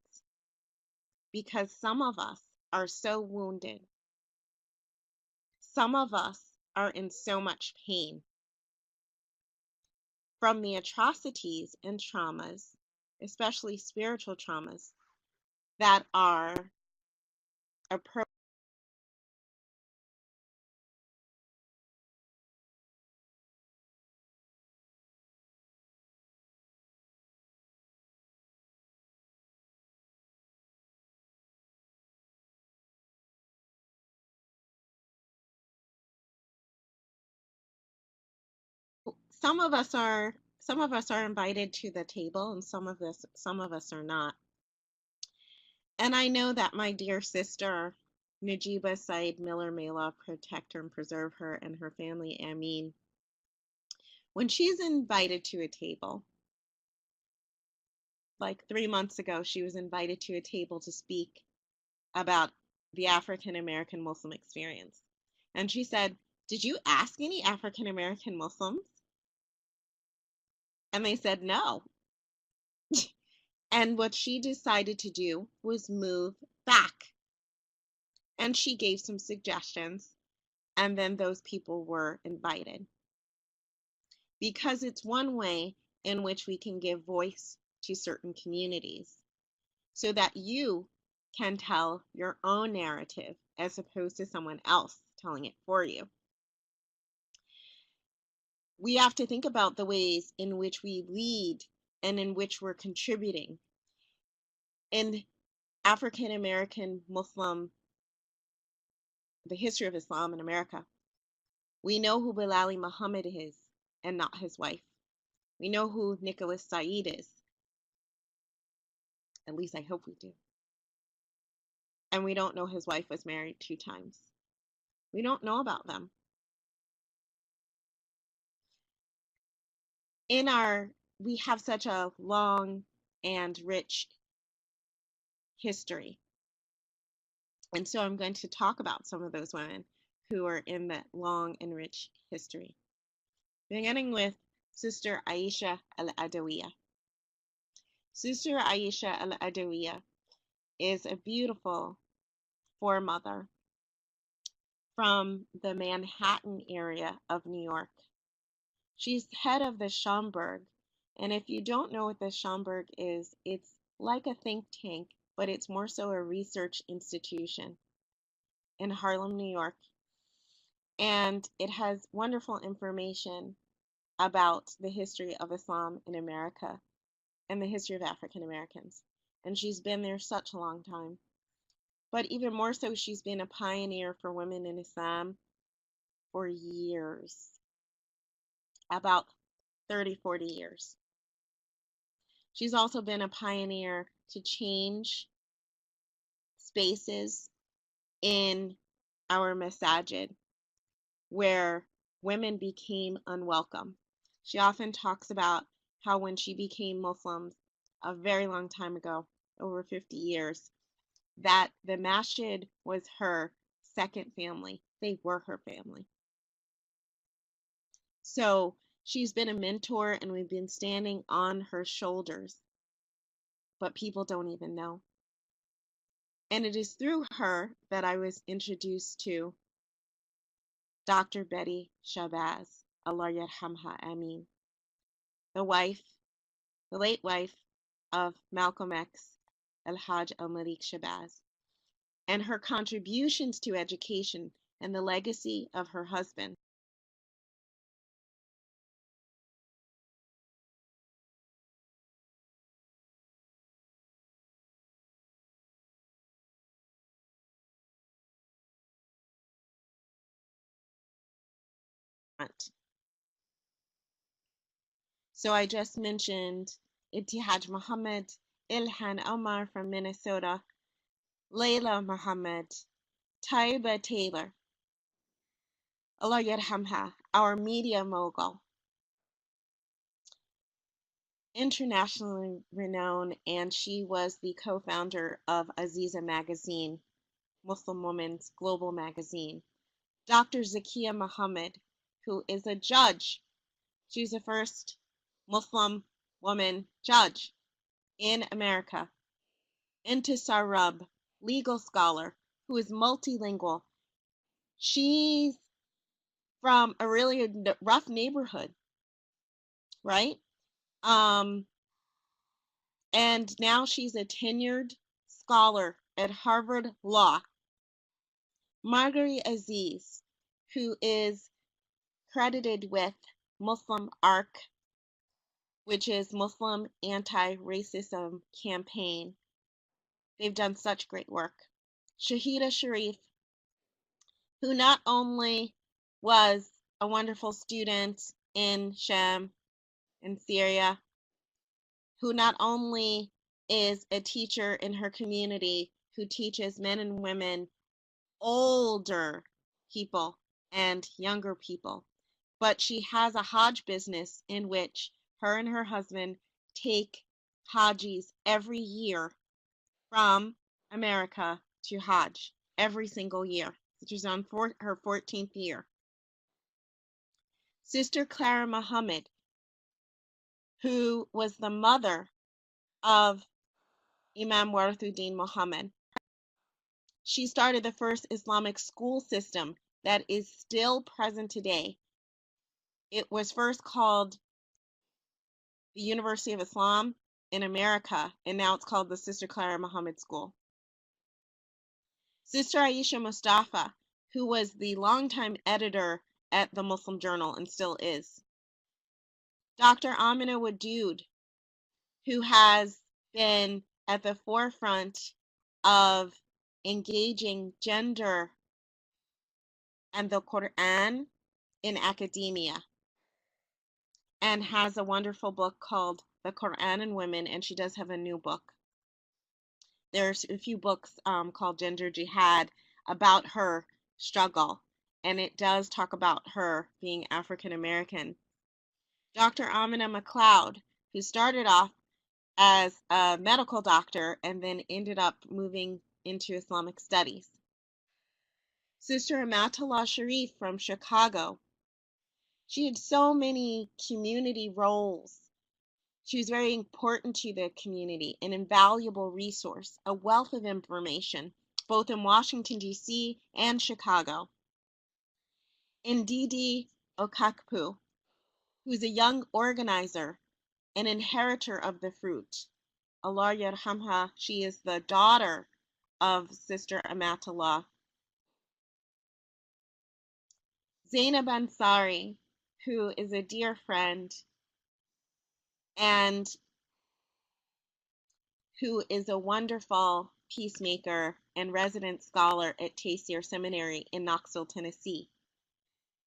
Because some of us are so wounded. Some of us are in so much pain from the atrocities and traumas, especially spiritual traumas, that are appropriate. Some of us are invited to the table, and some of us are not. And I know that my dear sister Najiba Said Miller, may Allah protect her and preserve her and her family, Ameen, when she's invited to a table, like 3 months ago, she was invited to a table to speak about the African American Muslim experience. And she said, "Did you ask any African American Muslims?" And they said no. And what she decided to do was move back. And she gave some suggestions, and then those people were invited. Because it's one way in which we can give voice to certain communities so that you can tell your own narrative as opposed to someone else telling it for you. We have to think about the ways in which we lead and in which we're contributing. In African American Muslim, the history of Islam in America, we know who Bilali Muhammad is and not his wife. We know who Nicholas Said is. At least I hope we do. And we don't know his wife was married 2 times. We don't know about them. We have such a long and rich history. And so I'm going to talk about some of those women who are in that long and rich history. Beginning with Sister Aisha al-Adawiya. Sister Aisha al-Adawiya is a beautiful foremother from the Manhattan area of New York. She's head of the Schomburg, and if you don't know what the Schomburg is, it's like a think tank, but it's more so a research institution in Harlem, New York. And it has wonderful information about the history of Islam in America and the history of African Americans. And she's been there such a long time. But even more so, she's been a pioneer for women in Islam for years, about 30, 40 years. She's also been a pioneer to change spaces in our masajid where women became unwelcome. She often talks about how when she became Muslim a very long time ago, over 50 years, that the masjid was her second family. They were her family. So she's been a mentor, and we've been standing on her shoulders, but people don't even know. And it is through her that I was introduced to Dr. Betty Shabazz, Allah yarhamha, Ameen, the late wife of Malcolm X, Al-Hajj Al-Malik Shabazz, and her contributions to education and the legacy of her husband. So I just mentioned Ittihaj Muhammad, Ilhan Omar from Minnesota, Layla Muhammad, Taiba Taylor, Allah yarhamha, our media mogul. internationally renowned, and she was the co-founder of Aziza magazine, Muslim Woman's global magazine. Dr. Zakiya Muhammad, who is a judge. She's the first Muslim woman judge in America. Intisar Rub, legal scholar who is multilingual. She's from a really rough neighborhood, right? And now she's a tenured scholar at Harvard Law. Marguerite Aziz, who is credited with Muslim ARC, which is Muslim Anti-Racism Campaign. They've done such great work. Shahida Sharif, who not only was a wonderful student in Sham in Syria, who not only is a teacher in her community who teaches men and women, older people and younger people, but she has a Hajj business in which her and her husband take Hajis every year from America to Hajj every single year. She's on her 14th year. Sister Clara Muhammad, who was the mother of Imam Warithuddin Muhammad. She started the first Islamic school system that is still present today. It was first called the University of Islam in America, and now it's called the Sister Clara Muhammad School. Sister Aisha Mustafa, who was the longtime editor at the Muslim Journal and still is. Dr. Amina Wadud, who has been at the forefront of engaging gender and the Quran in academia, and has a wonderful book called The Quran and Women, and she does have a new book. There's a few books called Gender Jihad about her struggle, and it does talk about her being African American. Dr. Amina McLeod, who started off as a medical doctor and then ended up moving into Islamic studies. Sister Amatullah Sharif from Chicago. She had so many community roles. She was very important to the community, an invaluable resource, a wealth of information, both in Washington, D.C. and Chicago. Ndidi Okakpu, who's a young organizer, an inheritor of the fruit. Allah yarhamha, she is the daughter of Sister Amatullah. Zainab Ansari, who is a dear friend and who is a wonderful peacemaker and resident scholar at Taysir Seminary in Knoxville, Tennessee.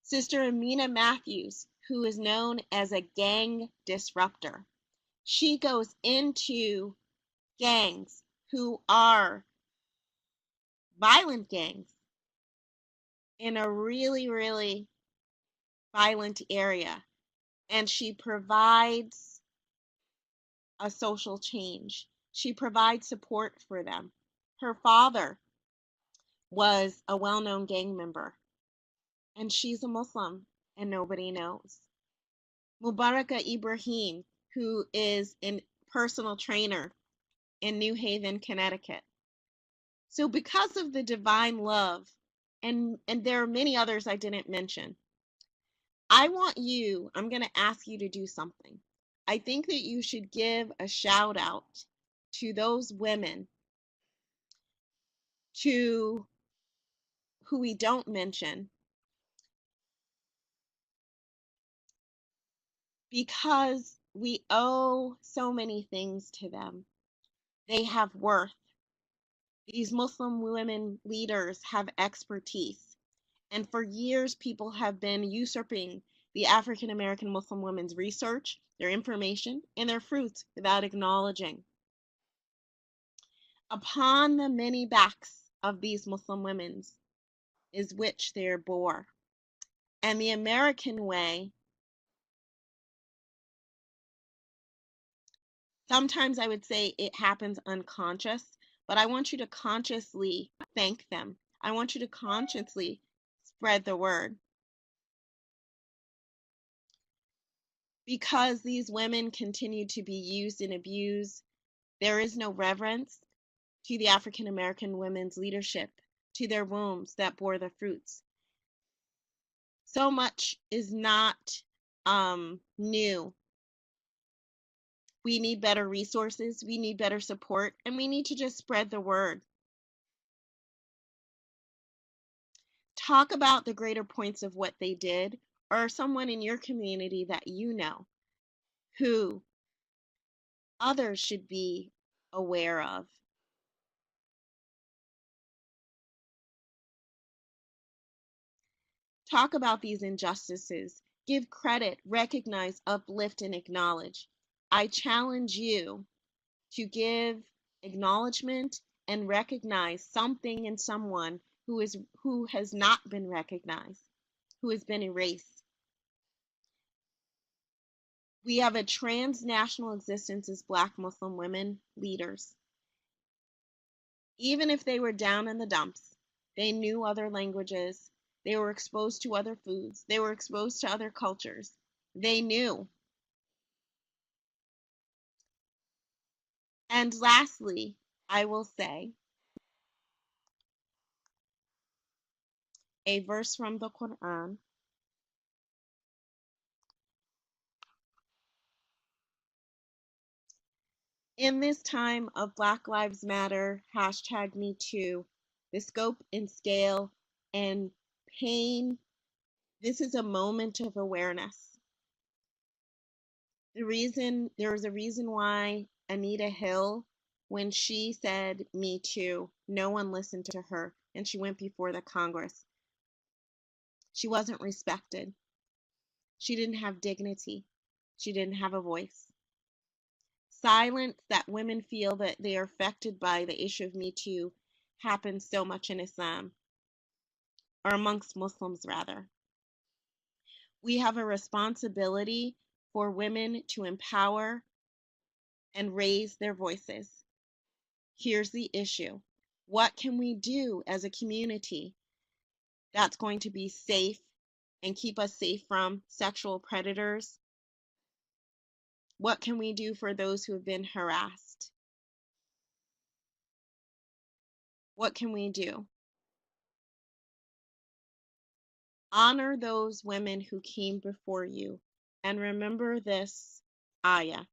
Sister Amina Matthews, who is known as a gang disruptor. She goes into gangs who are violent gangs in a really, really violent area, and she provides a social change. She provides support for them. Her father was a well-known gang member, and she's a Muslim, and nobody knows. Mubaraka Ibrahim, who is a personal trainer in New Haven, Connecticut. So because of the divine love, and there are many others I didn't mention, I'm going to ask you to do something. I think that you should give a shout out to those women who we don't mention, because we owe so many things to them. They have worth. These Muslim women leaders have expertise. And for years, people have been usurping the African American Muslim women's research, their information, and their fruits without acknowledging. Upon the many backs of these Muslim women is which they bore. And the American way Sometimes I would say it happens unconscious, but I want you to consciously thank them. I want you to consciously spread the word. Because these women continue to be used and abused, there is no reverence to the African American women's leadership, to their wombs that bore the fruits. So much is not new. We need better resources, we need better support, and we need to just spread the word. Talk about the greater points of what they did, or someone in your community that you know who others should be aware of. Talk about these injustices. Give credit, recognize, uplift, and acknowledge. I challenge you to give acknowledgement and recognize something in someone who has not been recognized, who has been erased. We have a transnational existence as Black Muslim women leaders. Even if they were down in the dumps, they knew other languages, they were exposed to other foods, they were exposed to other cultures. They knew. And lastly, I will say a verse from the Quran. In this time of Black Lives Matter, #MeToo, the scope and scale and pain, this is a moment of awareness. There was a reason why Anita Hill, when she said "Me Too," no one listened to her, and she went before the Congress. She wasn't respected. She didn't have dignity. She didn't have a voice. Silence that women feel that they are affected by the issue of Me Too happens so much in Islam, or amongst Muslims rather. We have a responsibility for women to empower and raise their voices. Here's the issue. What can we do as a community that's going to be safe and keep us safe from sexual predators? What can we do for those who have been harassed? What can we do? Honor those women who came before you, and remember this ayah.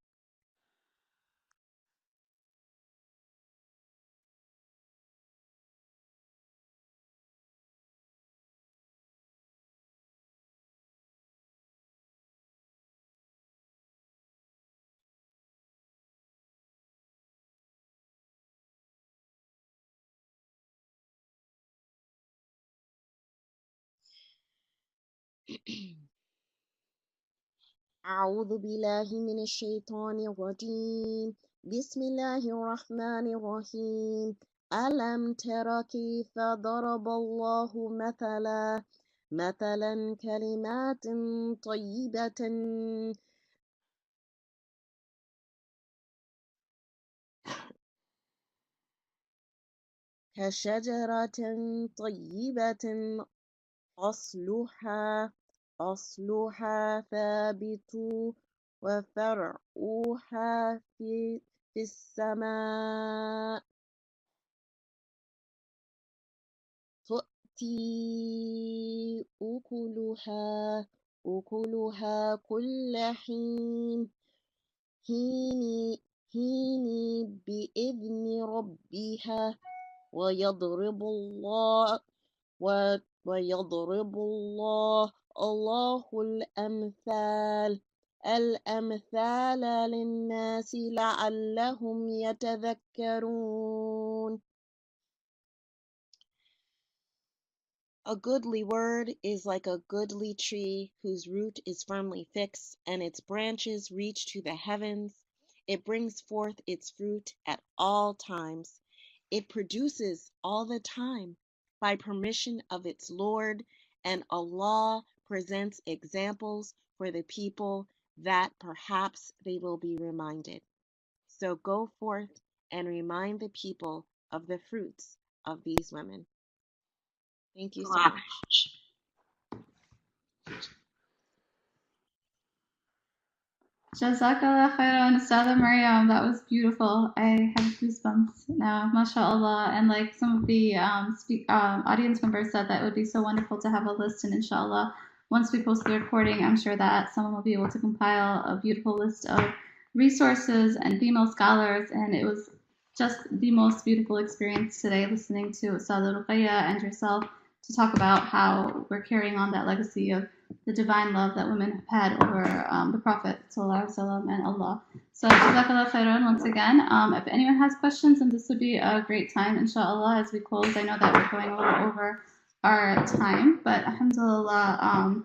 أعوذ بالله من الشيطان الرجيم بسم الله الرحمن الرحيم ألم تر كيف ضرب الله مثلا كلمات طيبة كشجرة طيبة أصلها ثابت وفرعها في السماء تؤتي أكلها كل حين بإذن ربها ويضرب الله الله الأمثال للناس لعلهم يتذكرون. A goodly word is like a goodly tree whose root is firmly fixed and its branches reach to the heavens. It brings forth its fruit at all times. It produces all the time by permission of its Lord, and Allah presents examples for the people that perhaps they will be reminded. So go forth and remind the people of the fruits of these women. Thank you so much.
Jazakallah khairan, Ustadha Mariam. That was beautiful. I have goosebumps now, mashallah. And like some of the audience members said, that it would be so wonderful to have a list. And inshallah, once we post the recording, I'm sure that someone will be able to compile a beautiful list of resources and female scholars. And it was just the most beautiful experience today listening to Ustadha Ruqayya and yourself to talk about how we're carrying on that legacy of the divine love that women have had over the Prophet ﷺ and Allah. So, Jazakallah khairan once again. If anyone has questions, and this would be a great time, inshallah, as we close. I know that we're going a little over our time, but alhamdulillah,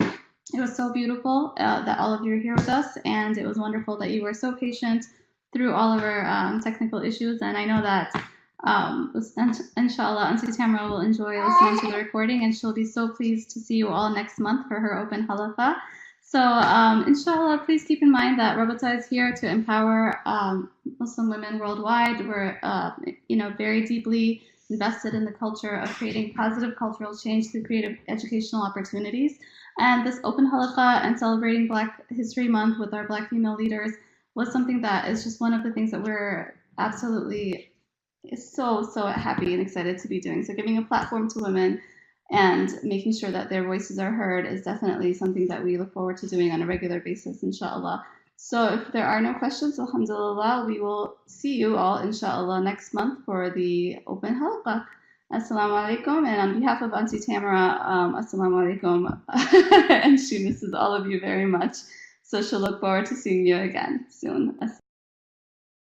it was so beautiful that all of you are here with us, and it was wonderful that you were so patient through all of our technical issues. And I know that inshallah, Auntie Tamara will enjoy listening to the recording, and she'll be so pleased to see you all next month for her open halaqa. So, inshallah, please keep in mind that Rabata is here to empower Muslim women worldwide. We're, very deeply invested in the culture of creating positive cultural change through creative educational opportunities. And this open halaqa and celebrating Black History Month with our Black female leaders was something that is just one of the things that we're absolutely so happy and excited to be doing. So giving a platform to women and making sure that their voices are heard is definitely something that we look forward to doing on a regular basis, inshallah. So if there are no questions, alhamdulillah, we will see you all, inshallah, next month for the open halqa. Assalamu alaikum. And on behalf of Auntie Tamara, assalamu alaikum. And she misses all of you very much. So she'll look forward to seeing you again soon.